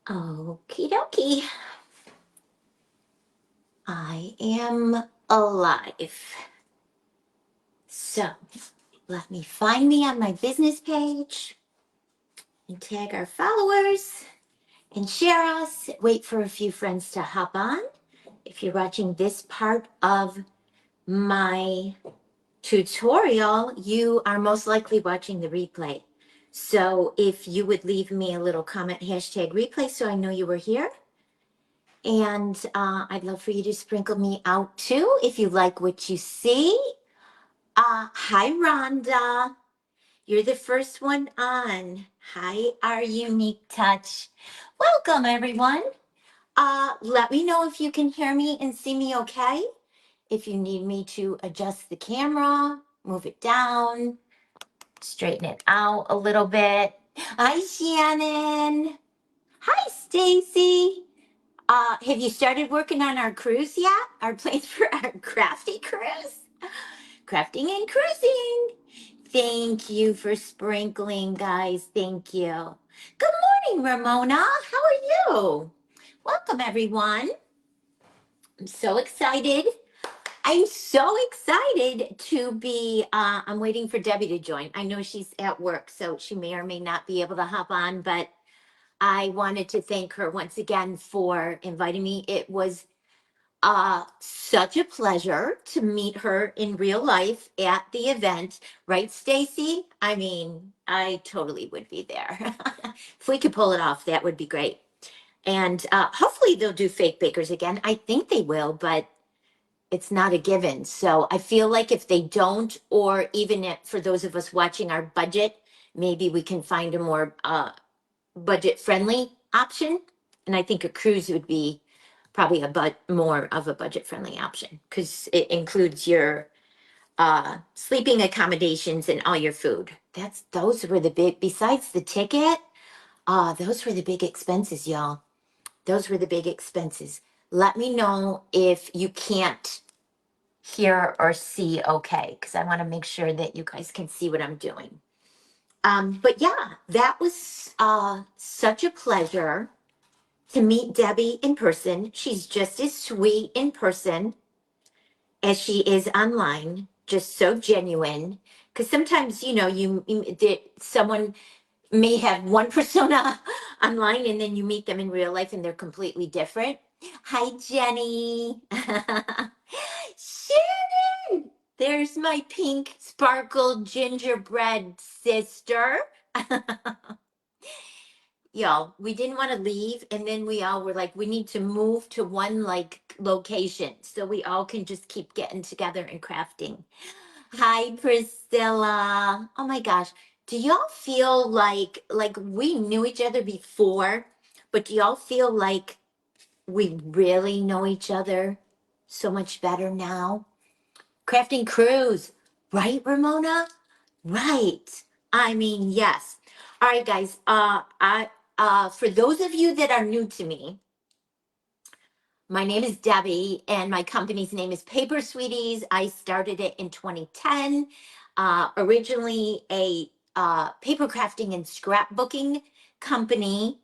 Okie dokie. I am alive. So let me find me on my business page and tag our followers and share us. Wait for a few friends to hop on. If you're watching this part of my tutorial, you are most likely watching the replay. So if you would leave me a little comment, hashtag replay, so I know you were here. And I'd love for you to sprinkle me out too if you like what you see. Hi, Rhonda. You're the first one on. Hi, our unique touch. Welcome, everyone. Let me know if you can hear me and see me okay. If you need me to adjust the camera, move it down, straighten it out a little bit. Hi, Shannon. Hi, Stacy. Have you started working on our cruise yet? Our plans for our crafty cruise? Crafting and cruising. Thank you for sprinkling, guys. Thank you. Good morning, Ramona. How are you? Welcome, everyone. I'm so excited. I'm so excited to be, I'm waiting for Debbie to join. I know she's at work, so she may or may not be able to hop on, but I wanted to thank her once again for inviting me. It was such a pleasure to meet her in real life at the event, right, Stacy? I mean, I totally would be there. If we could pull it off, that would be great. And hopefully they'll do fake bakers again. I think they will, but it's not a given. So I feel like if they don't, or even if, for those of us watching our budget, maybe we can find a more budget friendly option. And I think a cruise would be probably more of a budget friendly option because it includes your sleeping accommodations and all your food. Those were the big, besides the ticket, those were the big expenses, y'all. Those were the big expenses. Let me know if you can't hear or see okay, because I want to make sure that you guys can see what I'm doing. But yeah, that was such a pleasure to meet Debbie in person. She's just as sweet in person as she is online, just so genuine. Because sometimes, someone may have one persona online and then you meet them in real life and they're completely different. Hi, Jenny. Shannon, there's my pink sparkle gingerbread sister. Y'all, we didn't want to leave, and then we all were like, we need to move to one like location so we all can just keep getting together and crafting. Hi, Priscilla. Oh my gosh. Do y'all feel like we knew each other before, but do y'all feel like we really know each other so much better now? Crafting Cruise, right, Ramona? Right. I mean, yes. All right, guys. I for those of you that are new to me, my name is Debbie, and my company's name is Paper Sweeties. I started it in 2010. Originally a paper crafting and scrapbooking company.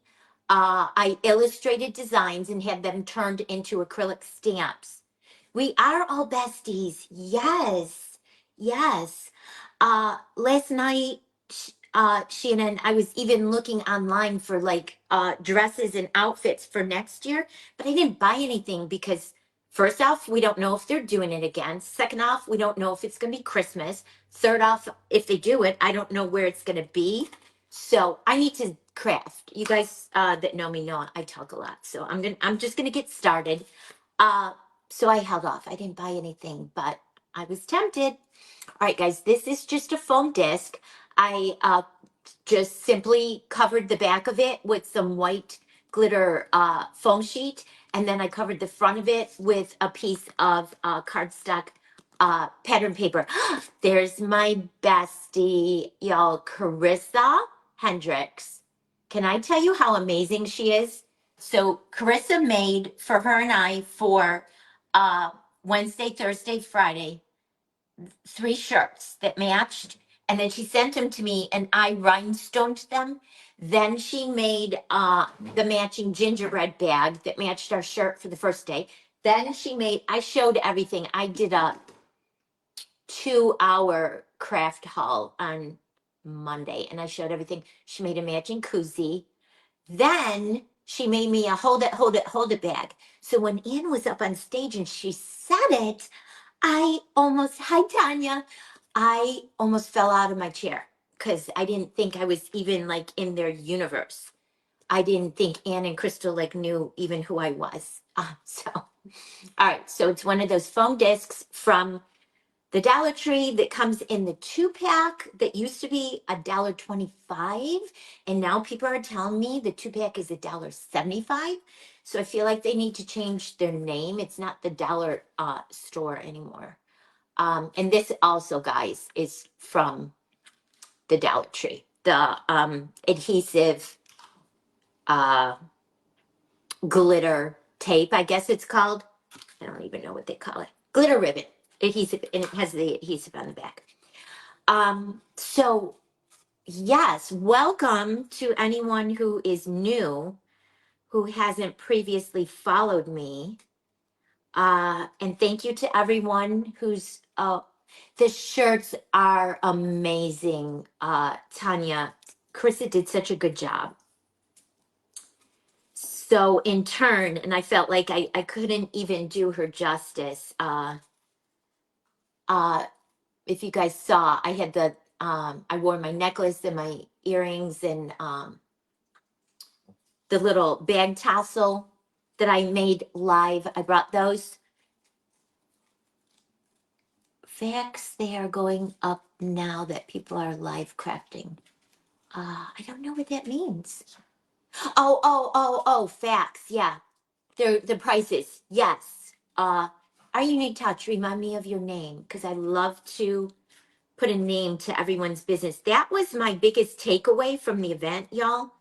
I illustrated designs and had them turned into acrylic stamps. We are all besties. Yes. Yes. Last night, Shannon, I was even looking online for like dresses and outfits for next year, but I didn't buy anything because first off, we don't know if they're doing it again. Second off, we don't know if it's going to be Christmas. Third off, if they do it, I don't know where it's going to be. So I need to craft. You guys that know me know I talk a lot. So I'm just gonna get started. So I held off. I didn't buy anything, but I was tempted. All right, guys, this is just a foam disc. I just simply covered the back of it with some white glitter foam sheet, and then I covered the front of it with a piece of cardstock pattern paper. There's my bestie, y'all, Carissa Hendricks. Can I tell you how amazing she is? So Carissa made for her and I for Wednesday, Thursday, Friday, 3 shirts that matched. And then she sent them to me and I rhinestoned them. Then she made the matching gingerbread bag that matched our shirt for the first day. Then she made, I showed everything. I did a 2-hour craft haul on Monday and I showed everything. She made a matching koozie. Then she made me a hold it bag. So when Ann was up on stage and she said it, hi Tanya, I almost fell out of my chair because I didn't think I was even like in their universe. I didn't think Ann and Crystal like knew even who I was. All right. So it's one of those foam discs from the Dollar Tree that comes in the 2-pack that used to be $1.25, and now people are telling me the 2-pack is $1.75. So I feel like they need to change their name. It's not the dollar store anymore. And this also, guys, is from the Dollar Tree. The adhesive uh, glitter tape, I guess it's called. I don't even know what they call it. Glitter ribbon adhesive, and it has the adhesive on the back. So yes, welcome to anyone who is new, who hasn't previously followed me. And thank you to everyone who's, the shirts are amazing. Tanya, Carissa did such a good job. So in turn, and I felt like I couldn't even do her justice. If you guys saw, I had I wore my necklace and my earrings and the little bag tassel that I made live. I brought those. Facts, they are going up now that people are live crafting. I don't know what that means. Oh, facts. Yeah. They're the prices. Yes. Our unique touch, remind me of your name because I love to put a name to everyone's business. That was my biggest takeaway from the event, y'all.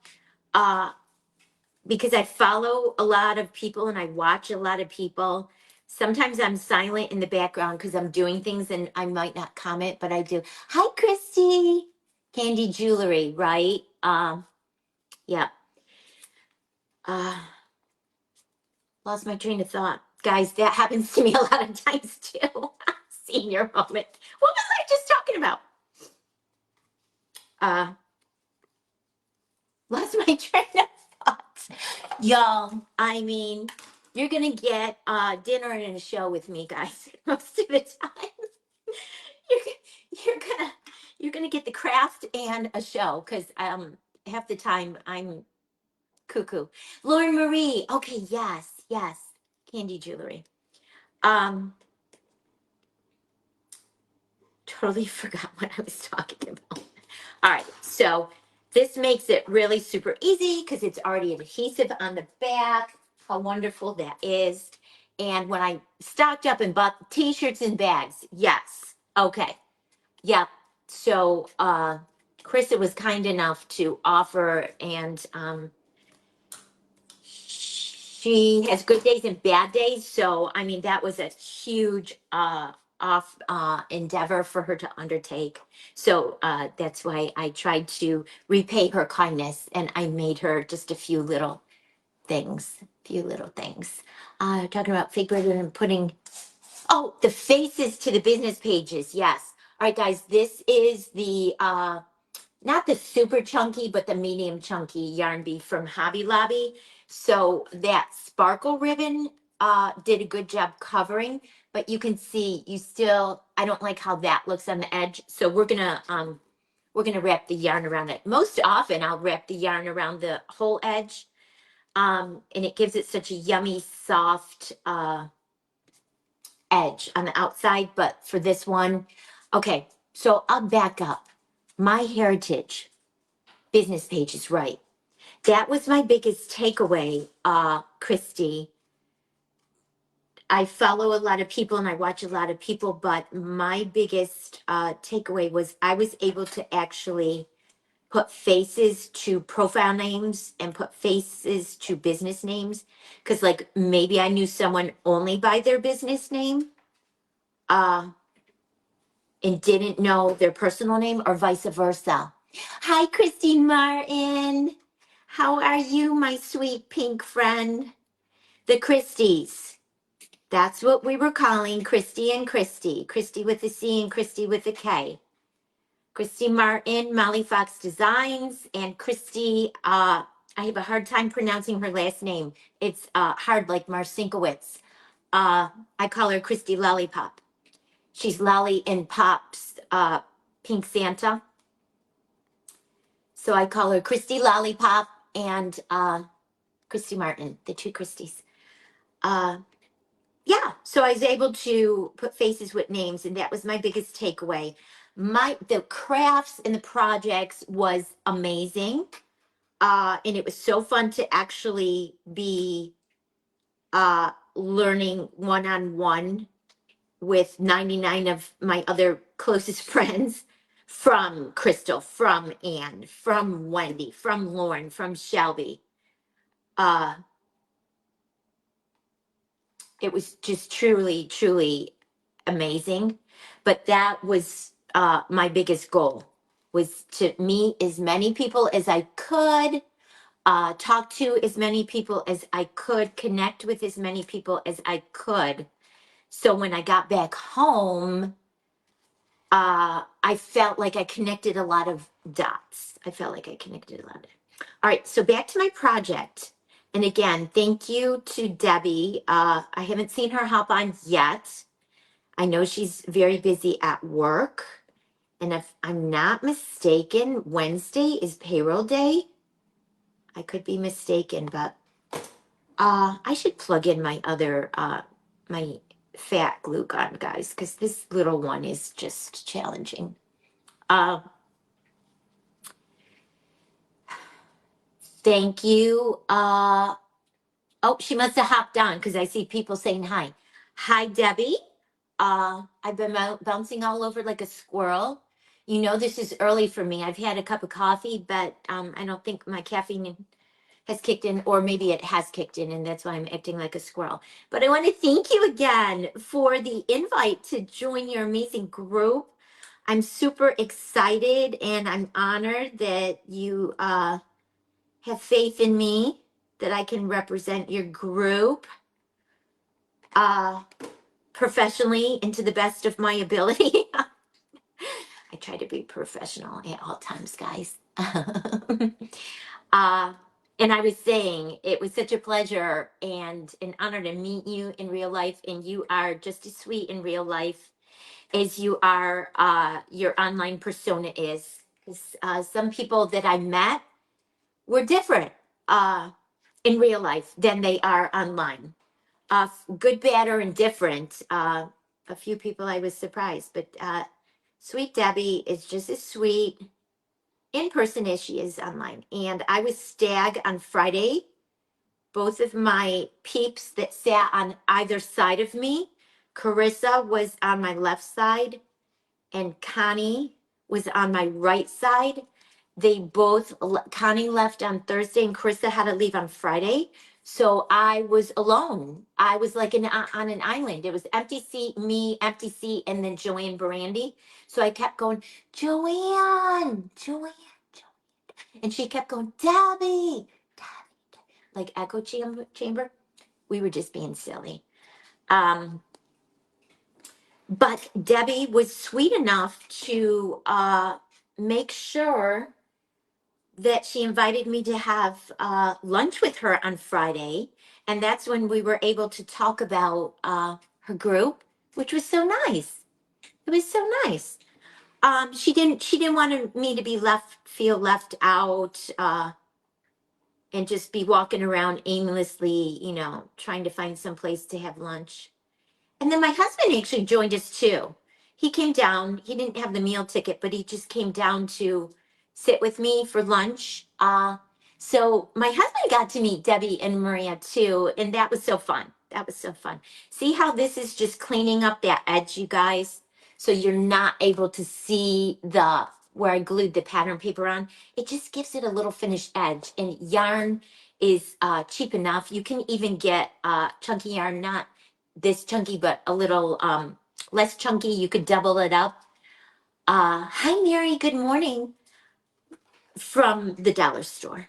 Because I follow a lot of people and I watch a lot of people. Sometimes I'm silent in the background because I'm doing things and I might not comment, but I do. Hi, Christy. Candy Jewelry, right? Yeah. Lost my train of thought. Guys, that happens to me a lot of times too. Senior moment. What was I just talking about? Lost my train of thought. Y'all, I mean, you're gonna get dinner and a show with me, guys, most of the time. You're gonna you're gonna get the craft and a show because half the time I'm cuckoo. Lauren Marie, okay, yes, Candy Jewelry. Totally forgot what I was talking about. All right, so this makes it really super easy because it's already adhesive on the back. How wonderful that is. And when I stocked up and bought t-shirts and bags, yes. Okay. Yep. So Krista was kind enough to offer, and she has good days and bad days. So I mean that was a huge off endeavor for her to undertake. So that's why I tried to repay her kindness and I made her just a few little things. Talking about fake ribbon and putting, oh, the faces to the business pages. Yes. All right, guys, this is the not the super chunky, but the medium chunky yarn bee from Hobby Lobby. So that sparkle ribbon did a good job covering, but you can see you still, I don't like how that looks on the edge. So we're gonna wrap the yarn around it. Most often I'll wrap the yarn around the whole edge. And it gives it such a yummy, soft edge on the outside. But for this one, okay, so I'll back up. My heritage business page is right. That was my biggest takeaway, Christy. I follow a lot of people and I watch a lot of people, but my biggest takeaway was I was able to actually put faces to profile names and put faces to business names. Cause like maybe I knew someone only by their business name. and didn't know their personal name or vice versa. Hi, Christy Martin. How are you, my sweet pink friend? The Christies. That's what we were calling Christy and Christy. Christy with a C and Christy with a K. Christy Martin, Molly Fox Designs, and Christy, I have a hard time pronouncing her last name. It's hard like Marcinkowitz. I call her Christy Lollipop. She's Lolly in Pop's Pink Santa. So I call her Christy Lollipop and Christy Martin, the two Christies. Yeah, so I was able to put faces with names, and that was my biggest takeaway. The crafts and the projects was amazing. And it was so fun to actually be learning one-on-one with 99 of my other closest friends, from Crystal, from Anne, from Wendy, from Lauren, from Shelby. It was just truly, truly amazing. But that was my biggest goal, was to meet as many people as I could, talk to as many people as I could, connect with as many people as I could. So when I got back home, I felt like I connected a lot of dots. All right, so back to my project. And again, thank you to Debbie. I haven't seen her hop on yet. I know she's very busy at work. And if I'm not mistaken, Wednesday is payroll day. I could be mistaken, but I should plug in my other, my fat glue gun, guys, because this little one is just challenging. Thank you. Oh, she must have hopped on because I see people saying hi. Hi, Debbie. I've been bouncing all over like a squirrel. You know, this is early for me. I've had a cup of coffee, but I don't think my caffeine has kicked in, or maybe it has kicked in, and that's why I'm acting like a squirrel. But I want to thank you again for the invite to join your amazing group. I'm super excited, and I'm honored that you have faith in me, that I can represent your group professionally and to the best of my ability. I try to be professional at all times, guys. And I was saying, it was such a pleasure and an honor to meet you in real life. And you are just as sweet in real life as you are, your online persona is. Because some people that I met were different in real life than they are online. Good, bad, or indifferent. A few people I was surprised, but sweet Debbie is just as sweet in person as she is online. And I was stag on Friday. Both of my peeps that sat on either side of me, Carissa was on my left side and Connie was on my right side. Connie left on Thursday and Carissa had to leave on Friday. So I was alone. I was like on an island. It was empty seat, me, empty seat, and then Joanne Brandy. So I kept going, Joanne, Joanne. And she kept going, Debbie, like echo chamber. We were just being silly. But Debbie was sweet enough to make sure that she invited me to have lunch with her on Friday. And that's when we were able to talk about her group, which was so nice. It was so nice. She didn't want me to feel left out, and just be walking around aimlessly, trying to find some place to have lunch. And then my husband actually joined us too. He came down. He didn't have the meal ticket, but he just came down to sit with me for lunch. So my husband got to meet Debbie and Maria too, and that was so fun. That was so fun. See how this is just cleaning up that edge, you guys? So you're not able to see where I glued the pattern paper on. It just gives it a little finished edge. And yarn is cheap enough. You can even get chunky yarn, not this chunky, but a little less chunky. You could double it up. Hi, Mary. Good morning from the dollar store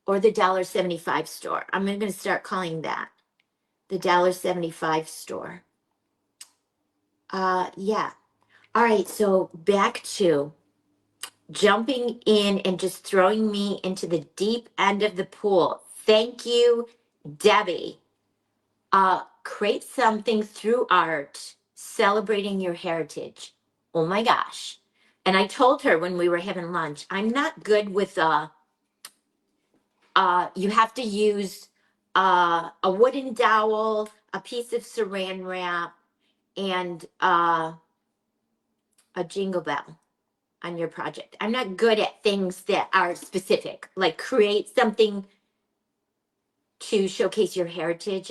or the $1.75 store. I'm going to start calling that the $1.75 store. Yeah. All right. So back to jumping in and just throwing me into the deep end of the pool. Thank you, Debbie. Create something through art, celebrating your heritage. Oh my gosh. And I told her when we were having lunch, I'm not good with you have to use a wooden dowel, a piece of saran wrap, and a jingle bell on your project. I'm not good at things that are specific, like create something to showcase your heritage.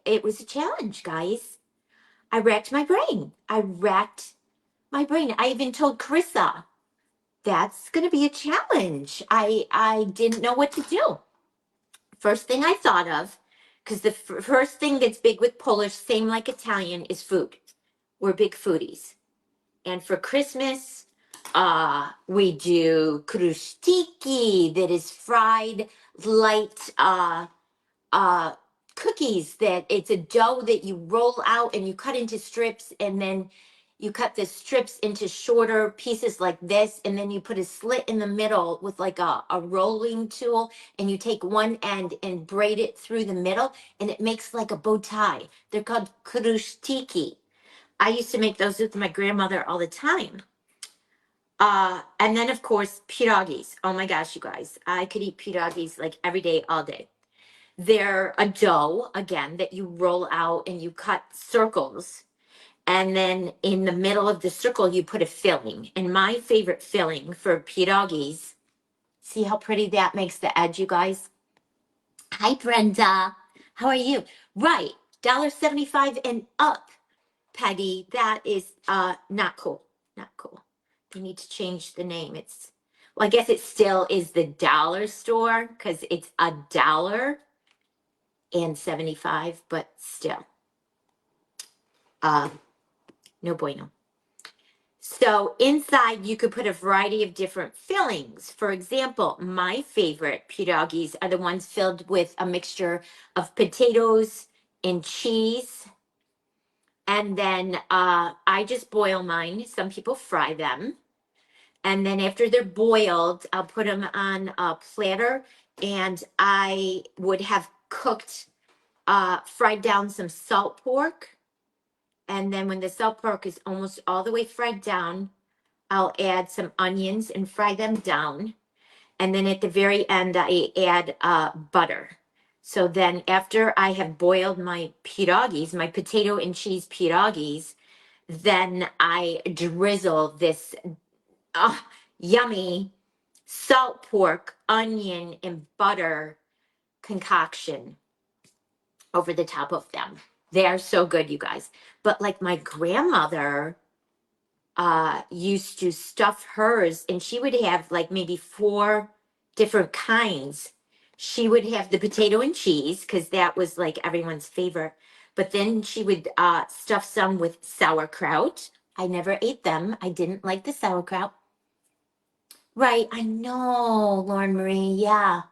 It was a challenge, guys. I racked my brain. I even told Carissa that's going to be a challenge. I didn't know what to do. First thing I thought of, because the first thing that's big with Polish, same like Italian, is food. We're big foodies. And for Christmas, we do krustiki, that is fried light cookies, that it's a dough that you roll out and you cut into strips, and then you cut the strips into shorter pieces like this, and then you put a slit in the middle with like a rolling tool, and you take one end and braid it through the middle, and it makes like a bow tie. They're called krustiki. I used to make those with my grandmother all the time. And then of course pierogies. Oh my gosh, you guys, I could eat pierogies like every day, all day. They're a dough, again, that you roll out and you cut circles. And then in the middle of the circle, you put a filling. And my favorite filling for pierogies, see how pretty that makes the edge, you guys? Hi, Brenda. How are you? Right, $1.75 and up, Peggy. That is not cool. Not cool. They need to change the name. Well, I guess it still is the dollar store because it's $1.75, but still, no bueno. So inside you could put a variety of different fillings. For example, my favorite pierogies are the ones filled with a mixture of potatoes and cheese. And then I just boil mine. Some people fry them. And then after they're boiled, I'll put them on a platter, and I would have cooked, fried down some salt pork. And then when the salt pork is almost all the way fried down, I'll add some onions and fry them down. And then at the very end, I add butter. So then after I have boiled my pierogies, my potato and cheese pierogies, then I drizzle this yummy salt pork, onion, and butter concoction over the top of them. They are so good, you guys. But like my grandmother used to stuff hers, and she would have like maybe 4 different kinds. She would have the potato and cheese because that was like everyone's favorite. But then she would stuff some with sauerkraut. I never ate them. I didn't like the sauerkraut. Right, I know, Lauren Marie. Yeah.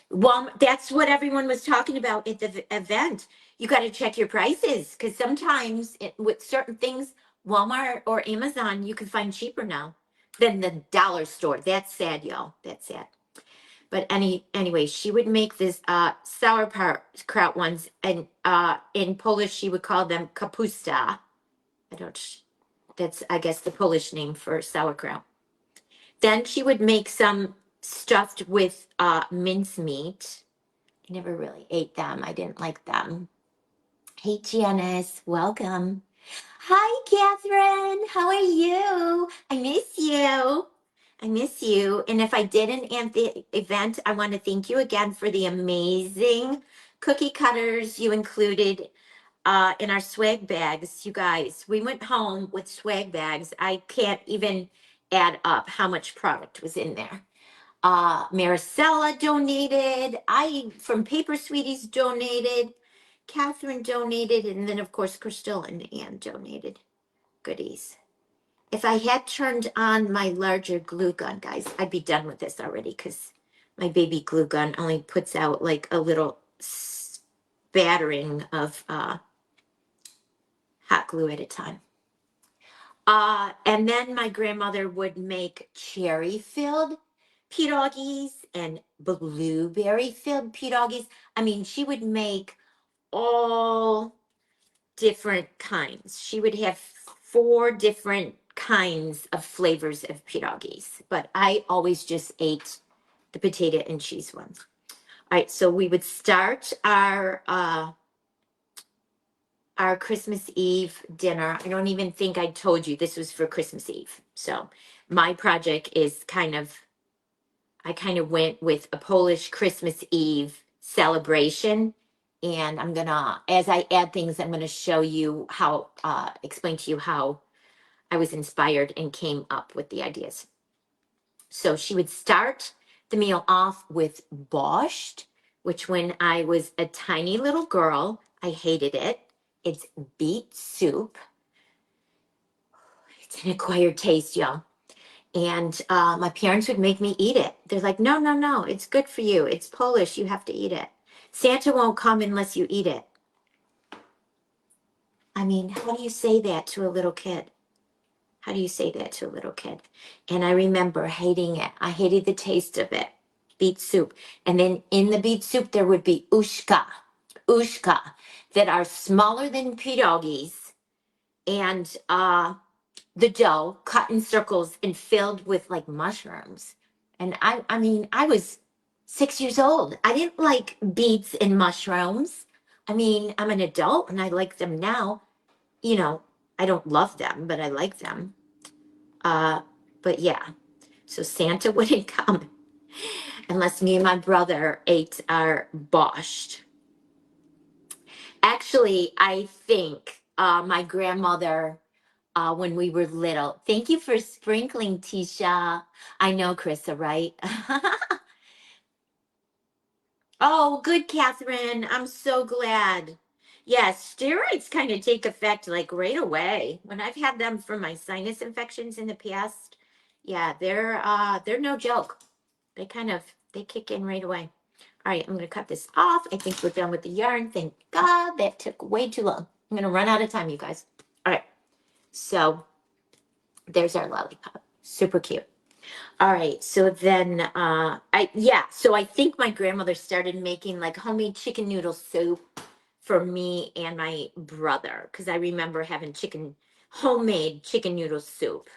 Well, that's what everyone was talking about at the event. You got to check your prices because sometimes with certain things, Walmart or Amazon, you can find cheaper now than the dollar store. That's sad, y'all. That's sad. But anyway, she would make this sauerkraut ones, and in Polish she would call them kapusta. I don't. That's, I guess, the Polish name for sauerkraut. Then she would make some stuffed with mincemeat. I never really ate them. I didn't like them. Hey, Janice, welcome. Hi, Catherine. How are you? I miss you. I miss you. And if I didn't at the event, I want to thank you again for the amazing cookie cutters you included in our swag bags. You guys, we went home with swag bags. I can't even add up how much product was in there. Maricela donated. I from Paper Sweeties donated. Catherine donated, and then of course Crystal and Ann donated goodies. If I had turned on my larger glue gun, guys, I'd be done with this already because my baby glue gun only puts out like a little spattering of hot glue at a time. And then my grandmother would make cherry-filled pierogies and blueberry-filled pierogies. I mean, she would make all different kinds. She would have 4 different kinds of flavors of pierogies, but I always just ate the potato and cheese ones. All right, so we would start our Christmas Eve dinner. I don't even think I told you this was for Christmas Eve. So my project is I kind of went with a Polish Christmas Eve celebration. And I'm gonna, as I add things, I'm gonna show you how, explain to you how I was inspired and came up with the ideas. So she would start the meal off with borscht, which when I was a tiny little girl, I hated it. It's beet soup. It's an acquired taste, y'all. And my parents would make me eat it. They're like, no, no, no, it's good for you. It's Polish. You have to eat it. Santa won't come unless you eat it. I mean, how do you say that to a little kid? How do you say that to a little kid? And I remember hating it. I hated the taste of it. Beet soup. And then in the beet soup, there would be ushka, that are smaller than pierogies. And the dough cut in circles and filled with like mushrooms. And I mean, I was 6 years old. I didn't like beets and mushrooms. I mean, I'm an adult and I like them now. You know, I don't love them, but I like them. But yeah, so Santa wouldn't come unless me and my brother ate our borscht. Actually, I think my grandmother, when we were little, thank you for sprinkling, Tisha. I know, Krista, right? Oh, good, Catherine. I'm so glad. Yeah, steroids kind of take effect like right away. When I've had them for my sinus infections in the past, yeah, they're no joke. They kick in right away. All right, I'm gonna cut this off. I think we're done with the yarn. Thank God, that took way too long. I'm gonna run out of time, you guys. All right, so there's our lollipop. Super cute. All right, so then so I think my grandmother started making like homemade chicken noodle soup for me and my brother because I remember having homemade chicken noodle soup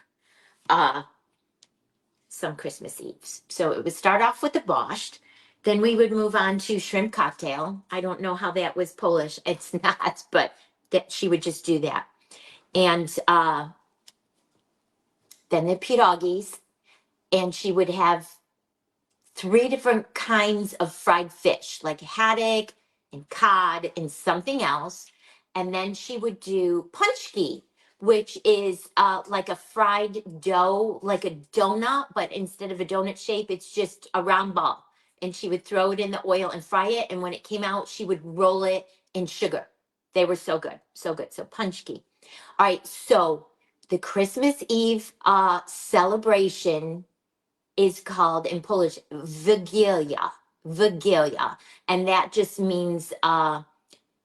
some Christmas Eves. So it would start off with the borscht, then we would move on to shrimp cocktail. I don't know how that was Polish. It's not, but that she would just do that. And then the pierogies, and she would have 3 different kinds of fried fish, like haddock and cod and something else. And then she would do punchki, which is like a fried dough, like a donut, but instead of a donut shape, it's just a round ball. And she would throw it in the oil and fry it. And when it came out, she would roll it in sugar. They were so good, so good. So punchki. All right, so the Christmas Eve celebration is called in Polish Vigilia, and that just means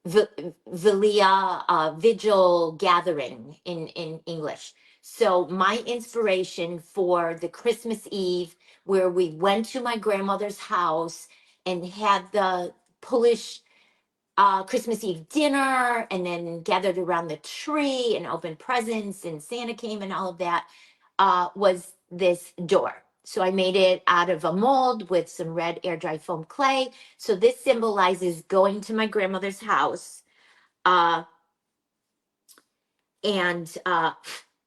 Vilia, vigil gathering in English. So my inspiration for the Christmas Eve, where we went to my grandmother's house and had the Polish Christmas Eve dinner, and then gathered around the tree and opened presents, and Santa came and all of that, was this door. So I made it out of a mold with some red air dry foam clay. So this symbolizes going to my grandmother's house, uh, and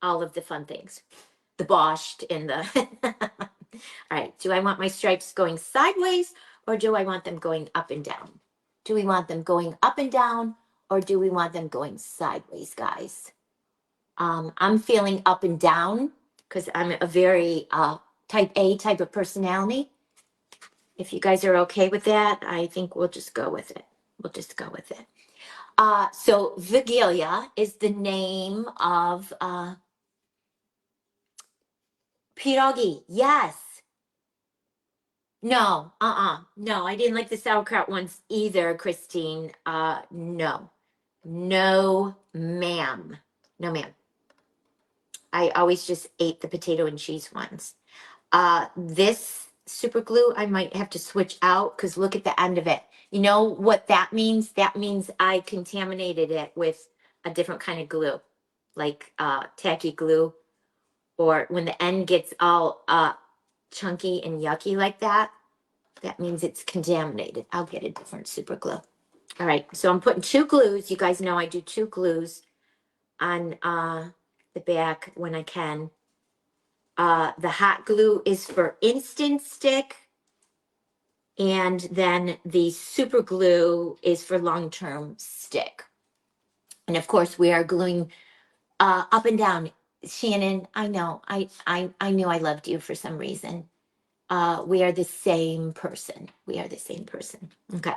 all of the fun things, the borscht and the. All right. Do I want my stripes going sideways or do I want them going up and down? Do we want them going up and down or do we want them going sideways, guys? I'm feeling up and down because I'm a very type A type of personality. If you guys are okay with that, I think we'll just go with it. We'll just go with it. So Vigilia is the name of Pierogi, yes. No, no, I didn't like the sauerkraut ones either, Christine. No. No, ma'am. No, ma'am. I always just ate the potato and cheese ones. This super glue, I might have to switch out because look at the end of it. You know what that means? That means I contaminated it with a different kind of glue, like tacky glue, or when the end gets all chunky and yucky like that, that means it's contaminated. I'll get a different super glue. All right, so I'm putting 2 glues. You guys know I do 2 glues on the back when I can. The hot glue is for instant stick, and then the super glue is for long-term stick. And of course, we are gluing up and down. Shannon, I know, I knew I loved you for some reason. We are the same person. We are the same person. Okay.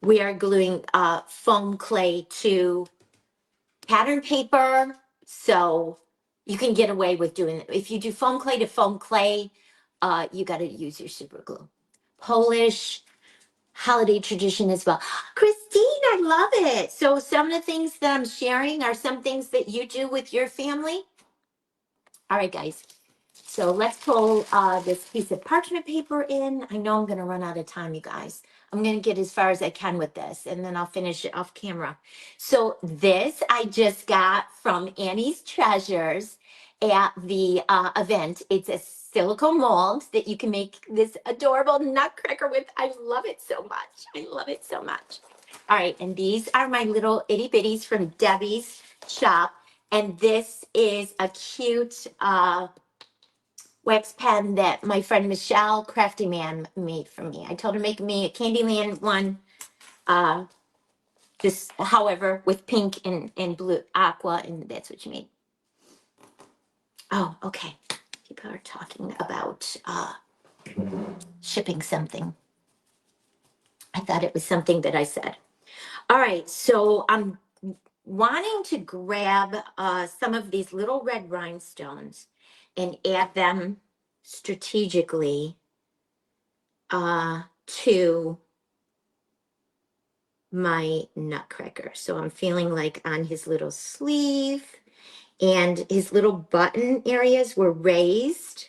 We are gluing foam clay to pattern paper, so you can get away with doing it. If you do foam clay to foam clay, you got to use your super glue. Polish holiday tradition as well. Christine, I love it. So some of the things that I'm sharing are some things that you do with your family. All right, guys. So let's pull this piece of parchment paper in. I know I'm going to run out of time, you guys. I'm going to get as far as I can with this, and then I'll finish it off camera. So this I just got from Annie's Treasures at the event. It's a silicone mold that you can make this adorable nutcracker with. I love it so much. I love it so much. All right, and these are my little itty bitties from Debbie's shop. And this is a cute wax pen that my friend Michelle Crafty Man made for me. I told her to make me a Candyland one, just however, with pink and blue aqua, and that's what she made. Oh, okay. People are talking about shipping something. I thought it was something that I said. All right, so I'm wanting to grab some of these little red rhinestones and add them strategically to my nutcracker. So I'm feeling like on his little sleeve and his little button areas were raised.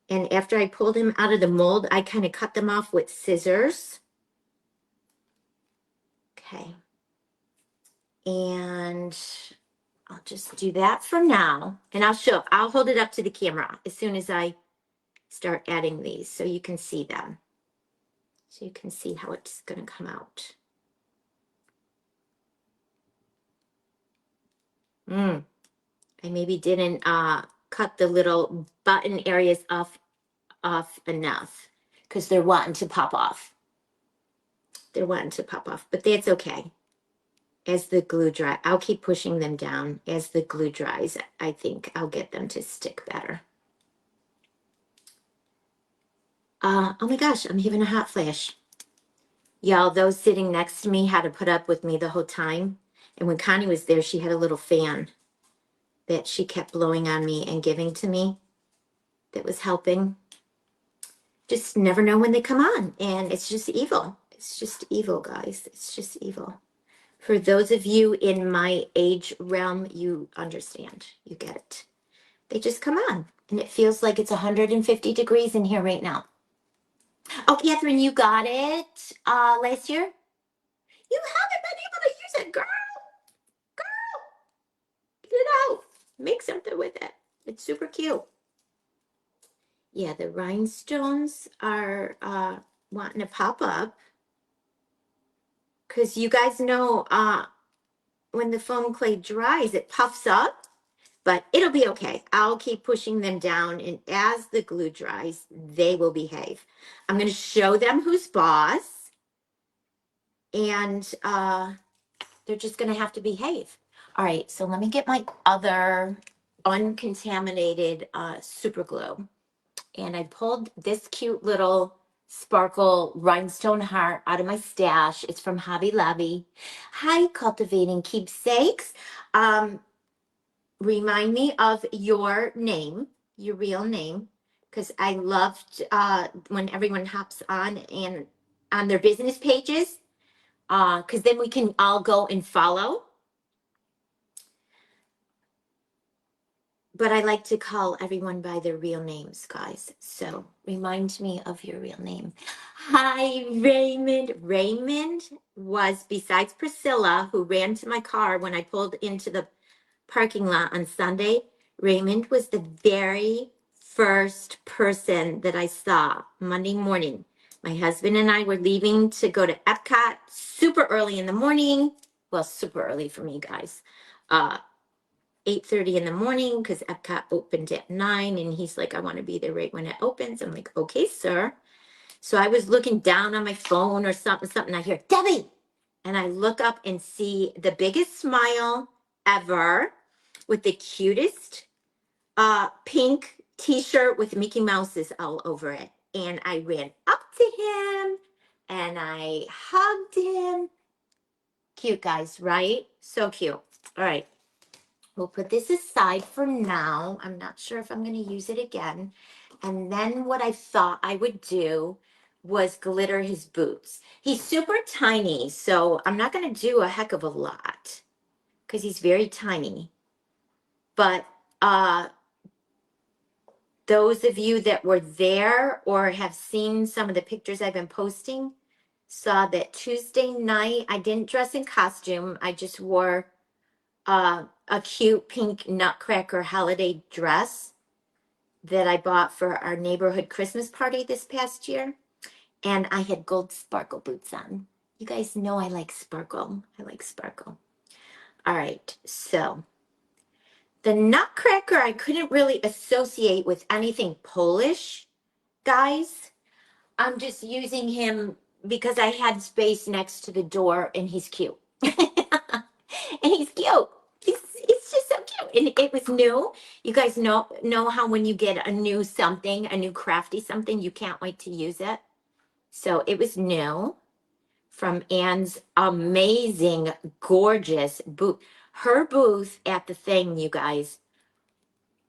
And after I pulled him out of the mold, I kind of cut them off with scissors. Okay. And I'll just do that for now. And I'll hold it up to the camera as soon as I start adding these so you can see them. So you can see how it's going to come out. I maybe didn't cut the little button areas off enough because they're wanting to pop off. They're wanting to pop off, but that's okay. As the glue dry, I'll keep pushing them down. As the glue dries, I think I'll get them to stick better. Oh my gosh, I'm having a hot flash. Y'all, those sitting next to me had to put up with me the whole time. And when Connie was there, she had a little fan that she kept blowing on me and giving to me that was helping. Just never know when they come on, and it's just evil. It's just evil, guys. It's just evil. For those of you in my age realm, you understand. You get it. They just come on, and it feels like it's 150 degrees in here right now. Oh, Catherine, you got it last year? You haven't been able to use it, girl. Girl, get it out. Make something with it. It's super cute. Yeah, the rhinestones are wanting to pop up. Because you guys know when the foam clay dries, it puffs up, but it'll be okay. I'll keep pushing them down, and as the glue dries, they will behave. I'm going to show them who's boss, and they're just going to have to behave. All right, so let me get my other uncontaminated super glue, and I pulled this cute little sparkle rhinestone heart out of my stash. It's from Hobby Lobby. Hi, Cultivating Keepsakes. remind me of your name, your real name, because I loved when everyone hops on and on their business pages, because then we can all go and follow. But I like to call everyone by their real names, guys. So remind me of your real name. Hi, Raymond. Raymond was, besides Priscilla, who ran to my car when I pulled into the parking lot on Sunday, Raymond was the very first person that I saw Monday morning. My husband and I were leaving to go to Epcot super early in the morning. Well, super early for me, guys. 8:30 in the morning because Epcot opened at 9, and he's like, I want to be there right when it opens. I'm like, okay, sir. So I was looking down on my phone or something. I hear, Debbie. And I look up and see the biggest smile ever with the cutest pink t-shirt with Mickey Mouses all over it. And I ran up to him and I hugged him. Cute, guys, right? So cute. All right. We'll put this aside for now. I'm not sure if I'm going to use it again. And then what I thought I would do was glitter his boots. He's super tiny, so I'm not going to do a heck of a lot because he's very tiny. But those of you that were there or have seen some of the pictures I've been posting saw that Tuesday night I didn't dress in costume. I just wore a cute pink nutcracker holiday dress that I bought for our neighborhood Christmas party this past year. And I had gold sparkle boots on. You guys know I like sparkle. I like sparkle. All right, so the nutcracker I couldn't really associate with anything Polish, guys. I'm just using him because I had space next to the door and he's cute. And he's cute. He's just so cute. And it was new. You guys know how when you get a new something, a new crafty something, you can't wait to use it. So it was new from Anne's amazing, gorgeous booth. Her booth at the thing, you guys,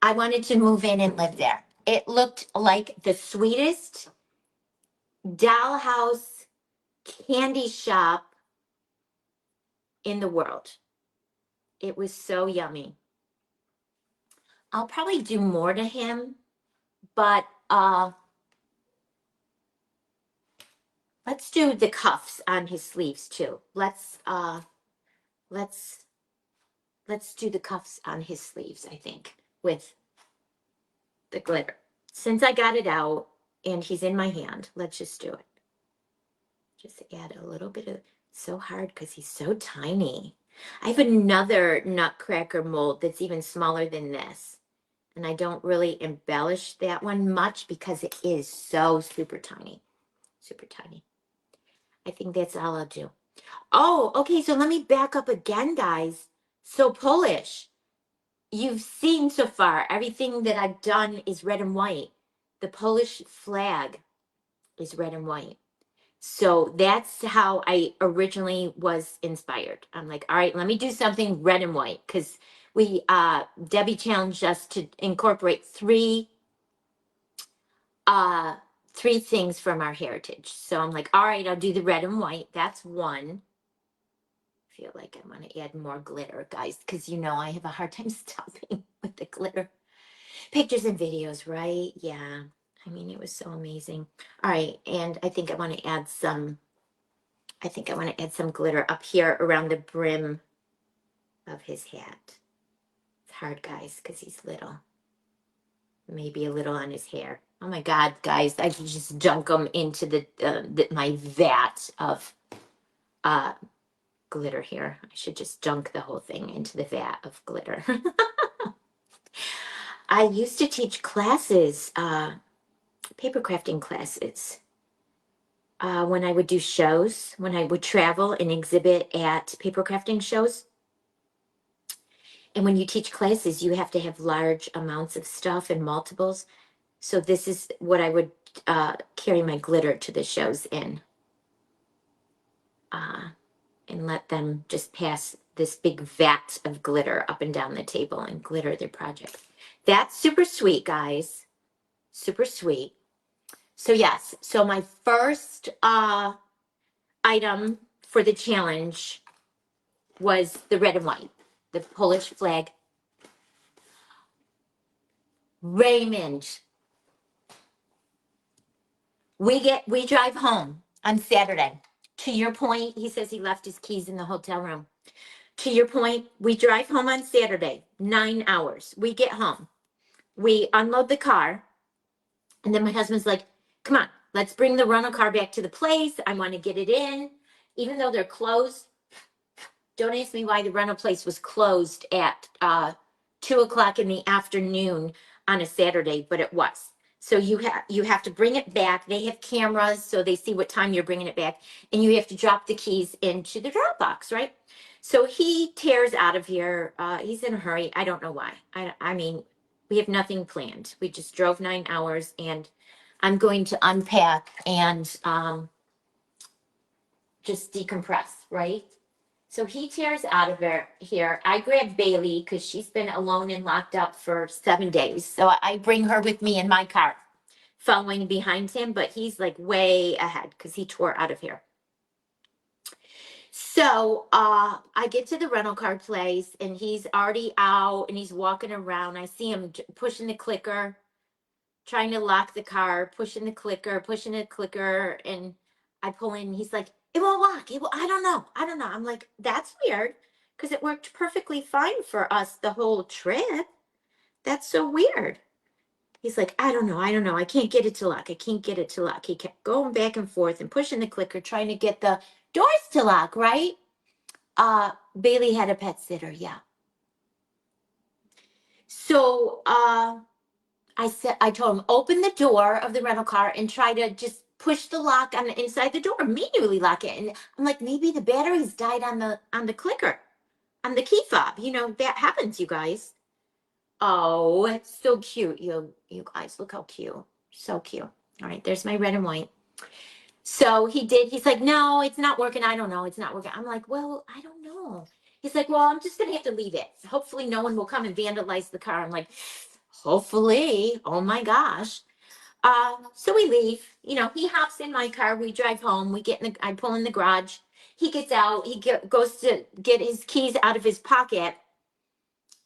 I wanted to move in and live there. It looked like the sweetest dollhouse candy shop in the world. It was so yummy. I'll probably do more to him, but let's do the cuffs on his sleeves too. Let's do the cuffs on his sleeves, I think, with the glitter. Since I got it out and he's in my hand, let's just do it. Just add a little bit of, so hard because he's so tiny. I have another nutcracker mold that's even smaller than this. And I don't really embellish that one much because it is so super tiny. Super tiny. I think that's all I'll do. Oh, okay, so let me back up again, guys. So Polish, you've seen so far, everything that I've done is red and white. The Polish flag is red and white. So that's how I originally was inspired. I'm like, all right, let me do something red and white because Debbie challenged us to incorporate three things from our heritage. So I'm like, all right, I'll do the red and white. That's one. I feel like I want to add more glitter, guys, because I have a hard time stopping with the glitter. Pictures and videos, right? Yeah. I mean, it was so amazing. All right, and I think I want to add some glitter up here around the brim of his hat. It's hard, guys, because he's little. Maybe a little on his hair. Oh my God, guys! I could just dunk them into my vat of glitter here. I should just dunk the whole thing into the vat of glitter. I used to teach classes, paper crafting classes. When I would do shows, when I would travel and exhibit at paper crafting shows. And when you teach classes, you have to have large amounts of stuff and multiples. So this is what I would carry my glitter to the shows in. And let them just pass this big vat of glitter up and down the table and glitter their project. That's super sweet, guys. Super sweet. So yes, so my first item for the challenge was the red and white, the Polish flag. Raymond, we drive home on Saturday. To your point, he says he left his keys in the hotel room. To your point, we drive home on Saturday, 9 hours. We get home, we unload the car, and then my husband's like, come on, let's bring the rental car back to the place. I want to get it in. Even though they're closed, don't ask me why the rental place was closed at 2 o'clock in the afternoon on a Saturday, but it was. So you have to bring it back. They have cameras, so they see what time you're bringing it back, and you have to drop the keys into the drop box, right? So he tears out of here. He's in a hurry. I don't know why. I mean, we have nothing planned. We just drove 9 hours, and I'm going to unpack and just decompress, right? So he tears out of here. I grab Bailey because she's been alone and locked up for 7 days. So I bring her with me in my car, following behind him, but he's like way ahead because he tore out of here. So I get to the rental car place and he's already out and he's walking around. I see him pushing the clicker, trying to lock the car, pushing the clicker, and I pull in. He's like, "It won't lock. I don't know. I'm like, "That's weird," because it worked perfectly fine for us the whole trip. That's so weird. He's like, I don't know. I can't get it to lock. He kept going back and forth and pushing the clicker, trying to get the doors to lock, right? Bailey had a pet sitter, yeah. So I told him, open the door of the rental car and try to just push the lock on the inside the door, manually lock it. And I'm like, maybe the batteries died on the clicker, on the key fob. You know, that happens, you guys. Oh, it's so cute. You guys, look how cute. So cute. All right, there's my red and white. So he's like, no, it's not working. I don't know. It's not working. I'm like, well, I don't know. He's like, well, I'm just gonna have to leave it. Hopefully no one will come and vandalize the car. I'm like, hopefully. Oh my gosh. So we leave. You know, he hops in my car. We drive home. I pull in the garage. He gets out. Goes to get his keys out of his pocket,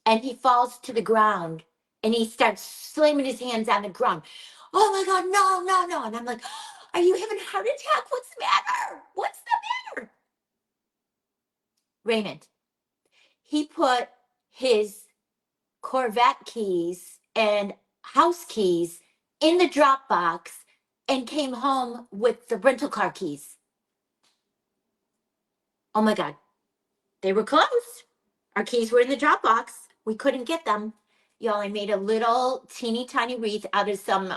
and he falls to the ground. And he starts slamming his hands on the ground. Oh my God, no, no, no! And I'm like, are you having a heart attack? What's the matter? What's the matter? Raymond, he put his Corvette keys and house keys in the drop box and came home with the rental car keys. Oh my God. They were closed. Our keys were in the drop box. We couldn't get them. Y'all, I made a little teeny tiny wreath out of some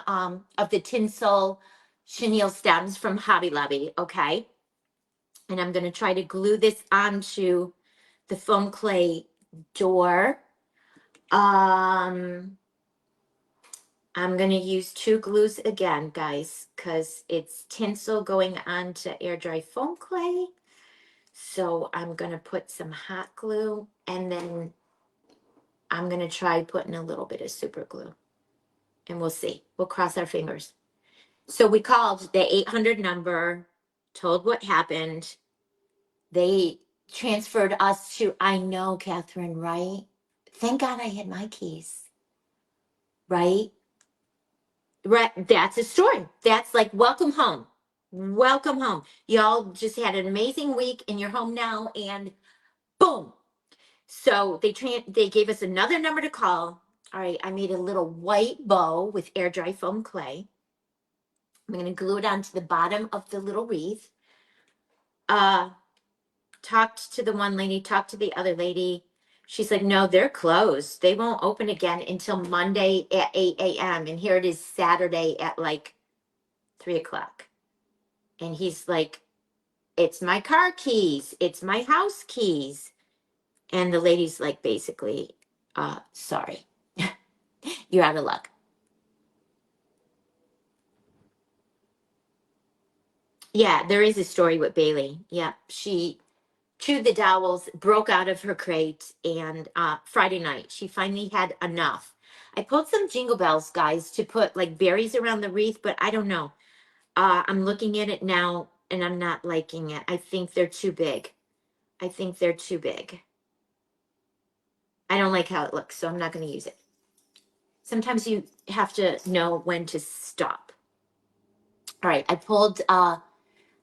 of the tinsel chenille stems from Hobby Lobby, okay? And I'm going to try to glue this onto the foam clay door. I'm going to use 2 glues again, guys, because it's tinsel going onto air dry foam clay. So I'm going to put some hot glue, and then I'm going to try putting a little bit of super glue, and we'll see. We'll cross our fingers. So we called the 800 number, told what happened. They transferred us to, I know, Catherine, right? Thank God I had my keys, right? Right. That's a story. That's like, welcome home. Welcome home. Y'all just had an amazing week and you're home now, and boom. So they gave us another number to call. All right, I made a little white bow with air dry foam clay. I'm going to glue it onto the bottom of the little wreath. Talked to the one lady, talked to the other lady. She's like, no, they're closed. They won't open again until Monday at 8 a.m. And here it is Saturday at like 3 o'clock. And he's like, it's my car keys. It's my house keys. And the lady's like, basically, sorry, you're out of luck. Yeah, there is a story with Bailey. Yeah, she chewed the dowels, broke out of her crate, and Friday night she finally had enough. I pulled some jingle bells, guys, to put like berries around the wreath, but I don't know. I'm looking at it now and I'm not liking it. I think they're too big. I think they're too big. I don't like how it looks, so I'm not going to use it. Sometimes you have to know when to stop. All right, I pulled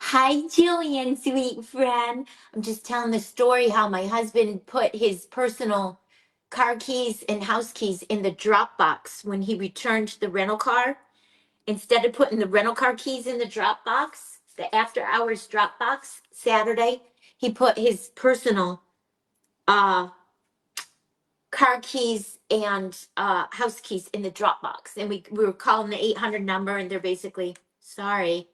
hi, Julian, sweet friend. I'm just telling the story how my husband put his personal car keys and house keys in the drop box when he returned the rental car. Instead of putting the rental car keys in the drop box, the after hours drop box Saturday, he put his personal car keys and house keys in the drop box. And we were calling the 800 number and they're basically, sorry,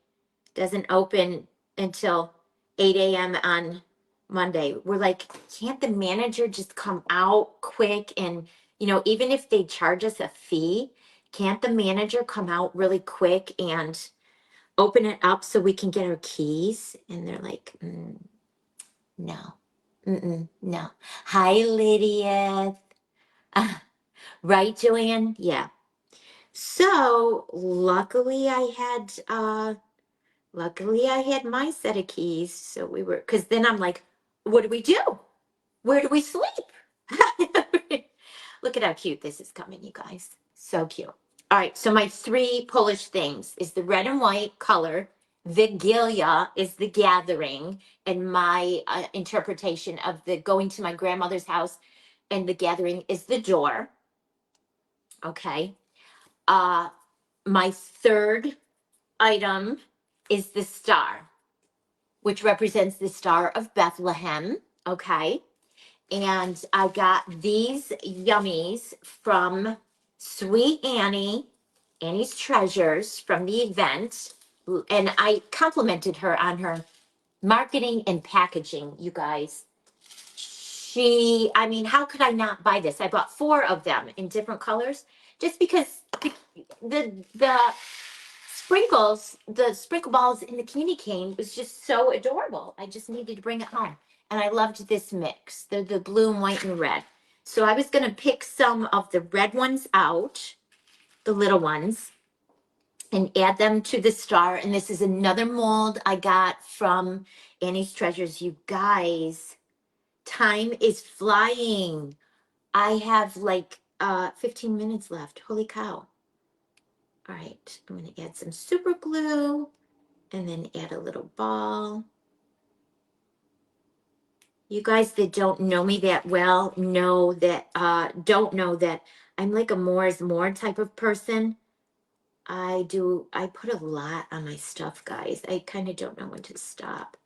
doesn't open until 8 a.m. on Monday. We're like, can't the manager just come out quick? And, you know, even if they charge us a fee, can't the manager come out really quick and open it up so we can get our keys? And they're like, no, no. Hi, Lydia. Right, Joanne? Yeah. So luckily I had my set of keys. So we were, because then I'm like, what do we do? Where do we sleep? Look at how cute this is coming, you guys. So cute. All right, so my 3 Polish things is the red and white color. Vigilia is the gathering, and my interpretation of the going to my grandmother's house and the gathering is the door. Okay. My 3rd item is the star, which represents the Star of Bethlehem. Okay. And I got these yummies from Sweet Annie, Annie's Treasures from the event. And I complimented her on her marketing and packaging, you guys. I mean, how could I not buy this? I bought 4 of them in different colors just because the sprinkles, the sprinkle balls in the candy cane was just so adorable. I just needed to bring it home. And I loved this mix, the blue and white and red. So I was going to pick some of the red ones out, the little ones, and add them to the star. And this is another mold I got from Annie's Treasures. You guys, time is flying. I have like 15 minutes left. Holy cow. All right, I'm going to add some super glue and then add a little ball. You guys that don't know me that well don't know that I'm like a more is more type of person. I put a lot on my stuff, guys. I kind of don't know when to stop.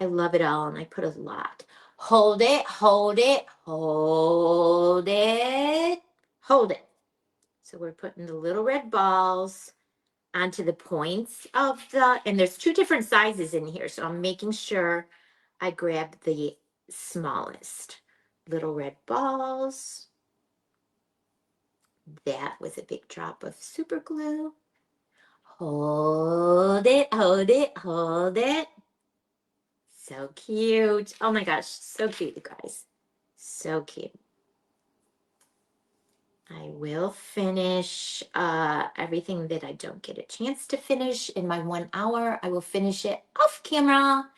I love it all and I put a lot. Hold it, hold it, hold it, hold it. So we're putting the little red balls onto the points of and there's 2 different sizes in here. So I'm making sure I grab the smallest little red balls. That was a big drop of super glue. Hold it, hold it, hold it. So cute. Oh my gosh, so cute, you guys. So cute. I will finish everything that I don't get a chance to finish in my 1 hour. I will finish it off camera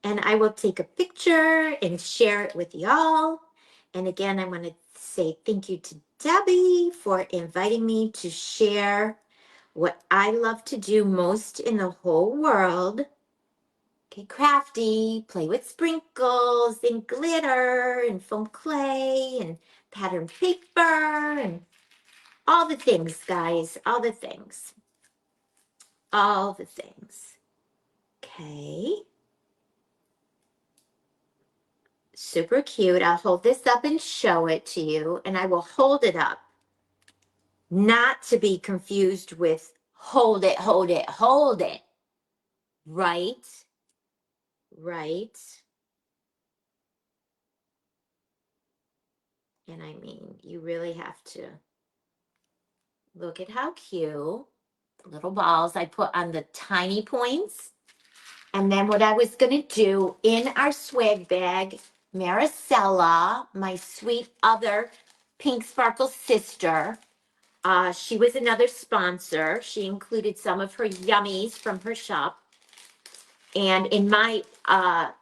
and I will take a picture and share it with y'all. And again, I want to say thank you to Debbie for inviting me to share what I love to do most in the whole world. Get crafty, play with sprinkles and glitter and foam clay and pattern paper and all the things, guys, all the things. All the things. Okay. Super cute. I'll hold this up and show it to you, and I will hold it up. Not to be confused with hold it, hold it, hold it. Right? Right? And I mean, you really have to look at how cute. The little balls I put on the tiny points. And then what I was going to do in our swag bag, Maricela, my sweet other Pink Sparkle sister, she was another sponsor. She included some of her yummies from her shop. And in mine, I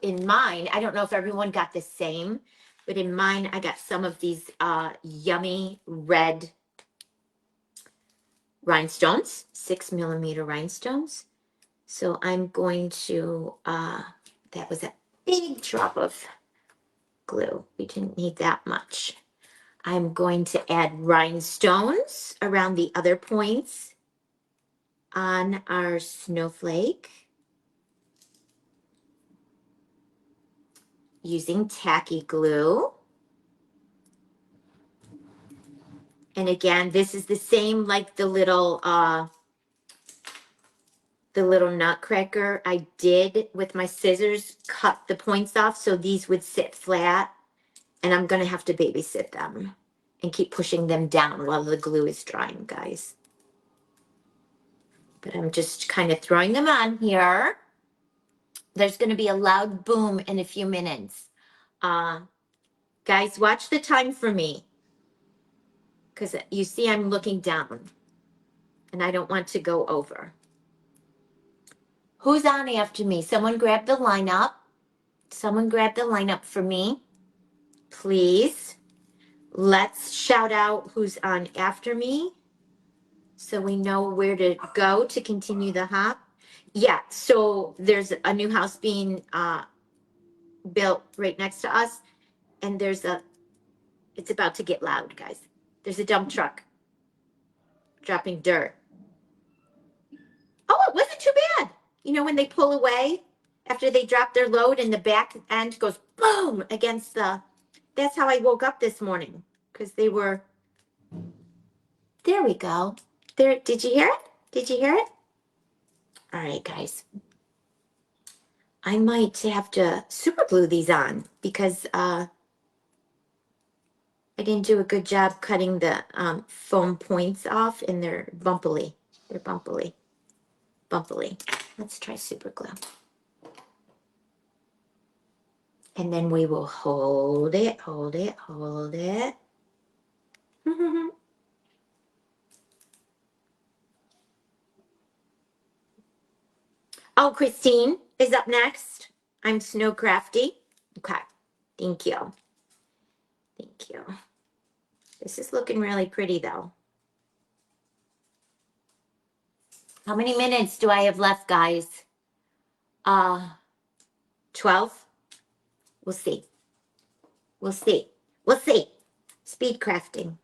don't know if everyone got the same, but in mine, I got some of these yummy red rhinestones, 6mm rhinestones. So I'm going to, that was a big drop of glue. We didn't need that much. I'm going to add rhinestones around the other points on our snowflake using tacky glue. And again, this is the same like the little nutcracker. I did with my scissors cut the points off so these would sit flat, and I'm gonna have to babysit them and keep pushing them down while the glue is drying, guys. But I'm just kind of throwing them on here. There's gonna be a loud boom in a few minutes. Guys, watch the time for me, because you see I'm looking down and I don't want to go over. Who's on after me? Someone grab the lineup. Someone grab the lineup for me, please. Let's shout out who's on after me so we know where to go to continue the hop. Yeah, so there's a new house being built right next to us, and it's about to get loud, guys. There's a dump truck dropping dirt. Oh, it wasn't too bad. You know, when they pull away after they drop their load and the back end goes boom against that's how I woke up this morning, because they were, there we go. There, did you hear it? Did you hear it? All right, guys. I might have to super glue these on because I didn't do a good job cutting the foam points off, and they're bumpily. They're bumpily. Let's try super glue. And then we will hold it. Oh, Christine is up next. I'm Snow Crafty. Okay, thank you. Thank you. This is looking really pretty though. How many minutes do I have left, guys? 12? We'll see. We'll see. We'll see. Speed crafting.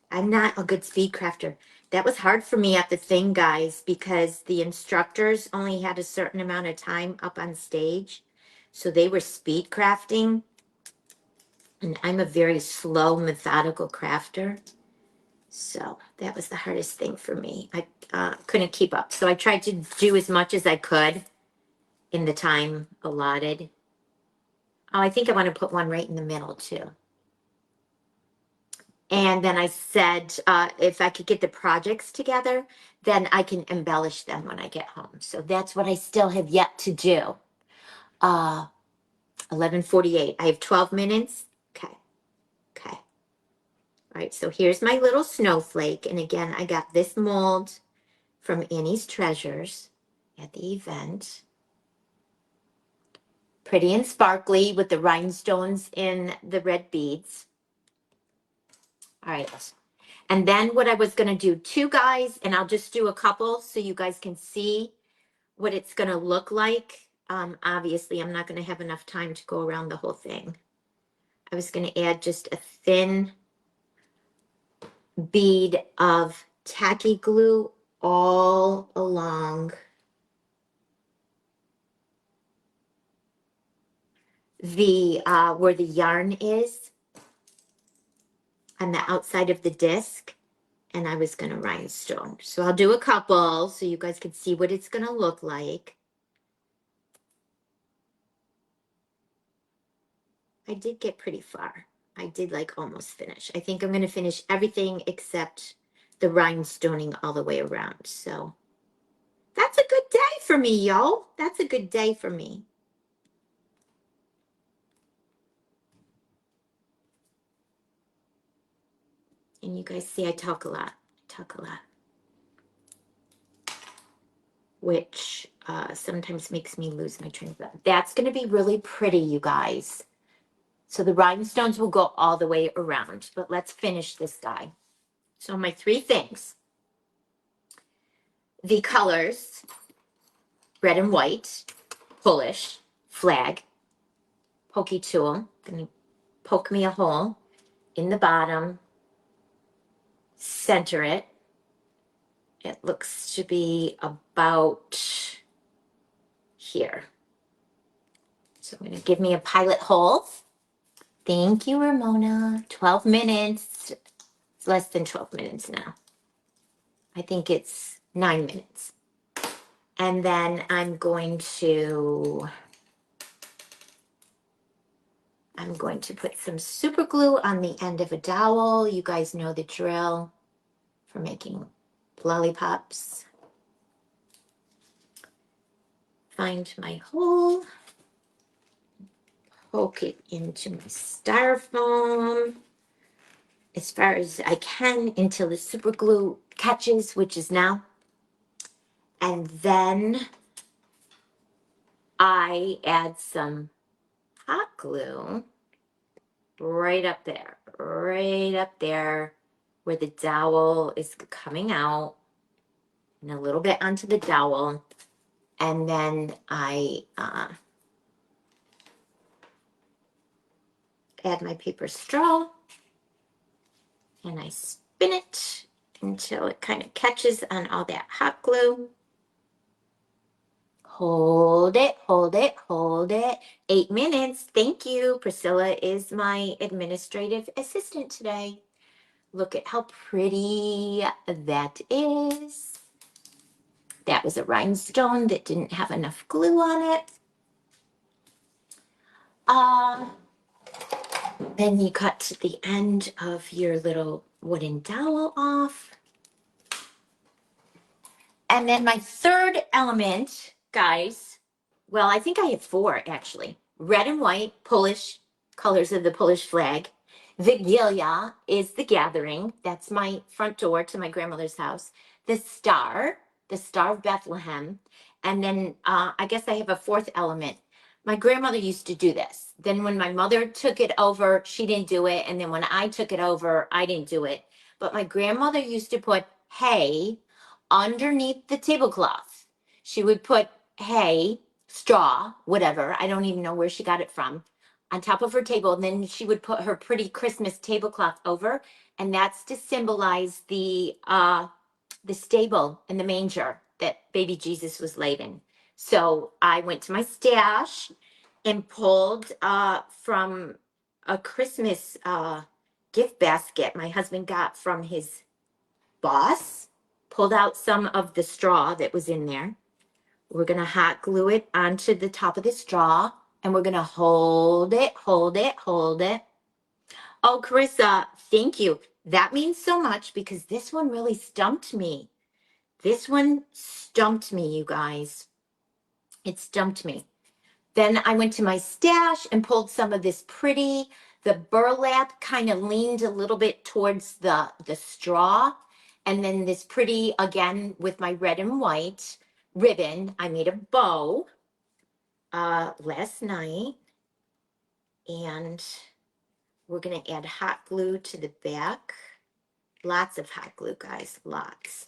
I'm not a good speed crafter. That was hard for me at the thing, guys, because the instructors only had a certain amount of time up on stage. So they were speed crafting. And I'm a very slow, methodical crafter. So that was the hardest thing for me. I couldn't keep up. So I tried to do as much as I could in the time allotted. Oh, I think I want to put one right in the middle too. And then I said, if I could get the projects together, then I can embellish them when I get home. So that's what I still have yet to do. 11:48. I have 12 minutes. Okay. Okay. All right. So here's my little snowflake. And again, I got this mold from Annie's Treasures at the event. Pretty and sparkly with the rhinestones in the red beads. All right. And then what I was going to do too, guys, and I'll just do a couple so you guys can see what it's going to look like. Obviously, I'm not going to have enough time to go around the whole thing. I was going to add just a thin bead of tacky glue all along the where the yarn is on the outside of the disc, and I was going to rhinestone. So I'll do a couple so you guys can see what it's going to look like. I did get pretty far. I did like almost finish. I think I'm going to finish everything except the rhinestoning all the way around. So That's a good day for me, yo. That's a good day for me. And you guys see I talk a lot. Which sometimes makes me lose my train of thought. That's going to be really pretty, you guys. So the rhinestones will go all the way around, but let's finish this die. So my three things, the colors, red and white, Polish, flag, pokey tool, going to poke me a hole in the bottom, center it. It looks to be about here. So I'm going to give me a pilot hole. Thank you, Ramona. 12 minutes. It's less than 12 minutes now. I think it's 9 minutes. And then I'm going to put some super glue on the end of a dowel. You guys know the drill for making lollipops. Find my hole. Poke it into my styrofoam as far as I can until the super glue catches, which is now. And then I add some hot glue right up there where the dowel is coming out, and a little bit onto the dowel. And then I add my paper straw and I spin it until it kind of catches on all that hot glue. Hold it, hold it, hold it. 8 minutes. Thank you. Priscilla is my administrative assistant today. Look at how pretty that is. That was a rhinestone that didn't have enough glue on it. Then you cut the end of your little wooden dowel off. And then my third element, guys, well, I think I have 4 actually. Red and white, Polish, colors of the Polish flag. Vigilia is the gathering. That's my front door to my grandmother's house. The Star of Bethlehem. And then I guess I have a 4th element. My grandmother used to do this. Then when my mother took it over, she didn't do it. And then when I took it over, I didn't do it. But my grandmother used to put hay underneath the tablecloth. She would put hay, straw, whatever. I don't even know where she got it from, on top of her table. And then she would put her pretty Christmas tablecloth over. And that's to symbolize the stable and the manger that baby Jesus was laid in. So I went to my stash and pulled from a Christmas gift basket my husband got from his boss, pulled out some of the straw that was in there. We're going to hot glue it onto the top of the straw, and we're going to hold it, hold it, hold it. Oh, Carissa, thank you. That means so much because this one really stumped me. This one stumped me, you guys. It stumped me. Then I went to my stash and pulled some of this pretty, the burlap kind of leaned a little bit towards the straw. And then this pretty, again, with my red and white ribbon, I made a bow last night. And we're going to add hot glue to the back. Lots of hot glue, guys, lots.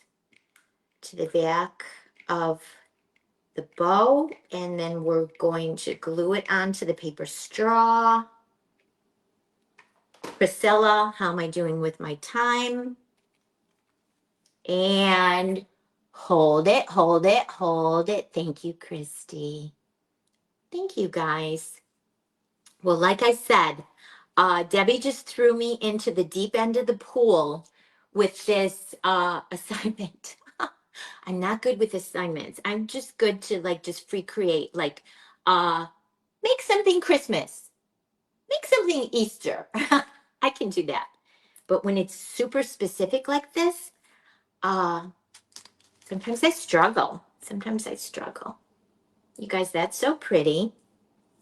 To the back of the bow, and then we're going to glue it onto the paper straw. Priscilla, how am I doing with my time? And hold it, hold it, hold it. Thank you, Christy. Thank you, guys. Well, like I said, Debbie just threw me into the deep end of the pool with this assignment. I'm not good with assignments. I'm just good to just free create, make something Christmas, make something Easter. I can do that. But when it's super specific like this, sometimes I struggle. Sometimes I struggle. You guys, that's so pretty.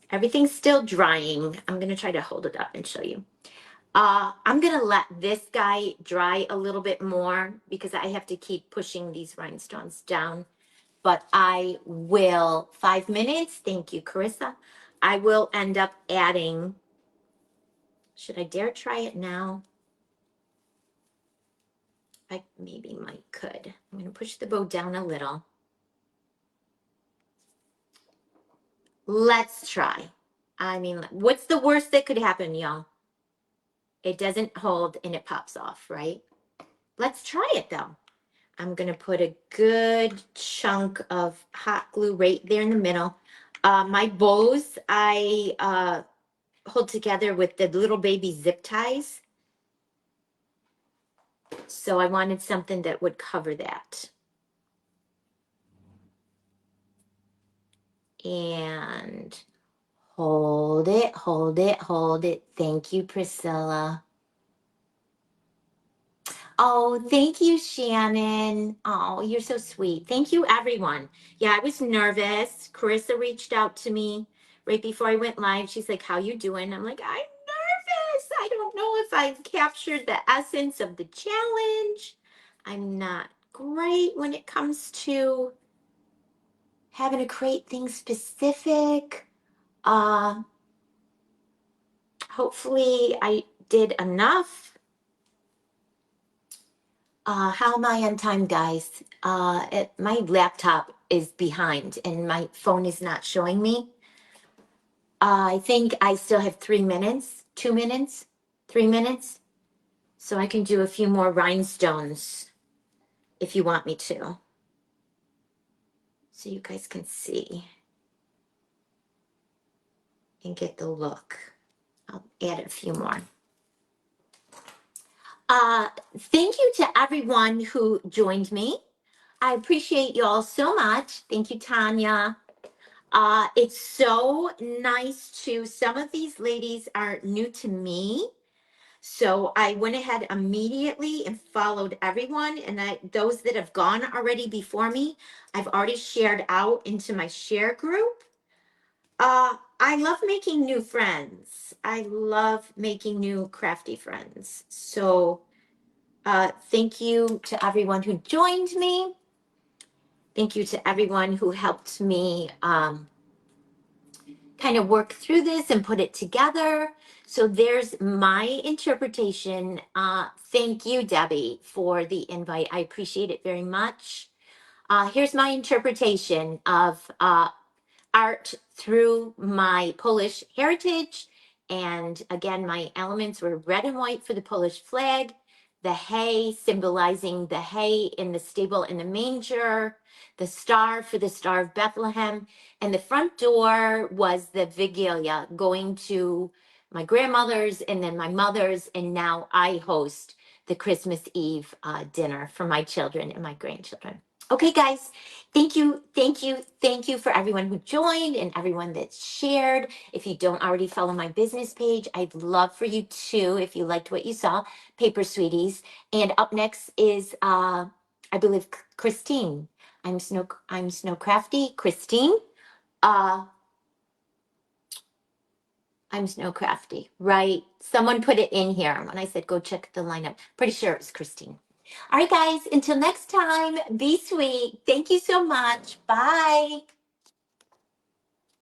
Everything's still drying. I'm going to try to hold it up and show you. I'm going to let this guy dry a little bit more because I have to keep pushing these rhinestones down. But I will, 5 minutes. Thank you, Carissa. I will end up adding, should I dare try it now? I maybe might could. I'm going to push the bow down a little. Let's try. I mean, what's the worst that could happen, y'all? It doesn't hold and it pops off, right? Let's try it though. I'm gonna put a good chunk of hot glue right there in the middle. My bows, I hold together with the little baby zip ties. So I wanted something that would cover that. And hold it, hold it, hold it. Thank you, Priscilla. Oh, thank you, Shannon. Oh, you're so sweet. Thank you, everyone. Yeah, I was nervous. Carissa reached out to me right before I went live. She's like, how you doing? I'm like, I'm nervous. I don't know if I've captured the essence of the challenge. I'm not great when it comes to having to create things specific. Hopefully I did enough. How am I on time, guys? My laptop is behind and my phone is not showing me. I think I still have 3 minutes, 2 minutes, 3 minutes. So I can do a few more rhinestones if you want me to. So you guys can see and get the look. I'll add a few more. Thank you to everyone who joined me. I appreciate you all so much. Thank you, Tanya. It's so nice to, some of these ladies are new to me. So I went ahead immediately and followed everyone. And those that have gone already before me, I've already shared out into my share group. I love making new friends. I love making new crafty friends. So thank you to everyone who joined me. Thank you to everyone who helped me kind of work through this and put it together. So there's my interpretation. Thank you, Debbie, for the invite. I appreciate it very much. Here's my interpretation of art through my Polish heritage. And again, my elements were red and white for the Polish flag, the hay symbolizing the hay in the stable in the manger, the star for the Star of Bethlehem, and the front door was the Vigilia going to my grandmother's and then my mother's, and now I host the Christmas Eve dinner for my children and my grandchildren. Okay, guys, thank you, thank you, thank you for everyone who joined and everyone that shared. If you don't already follow my business page, I'd love for you to, if you liked what you saw, Paper Sweeties. And up next is, I believe, Christine. I'm Snow Crafty. Christine. I'm Snow Crafty, right? Someone put it in here when I said go check the lineup. Pretty sure it was Christine. All right, guys, until next time, be sweet. Thank you so much. Bye.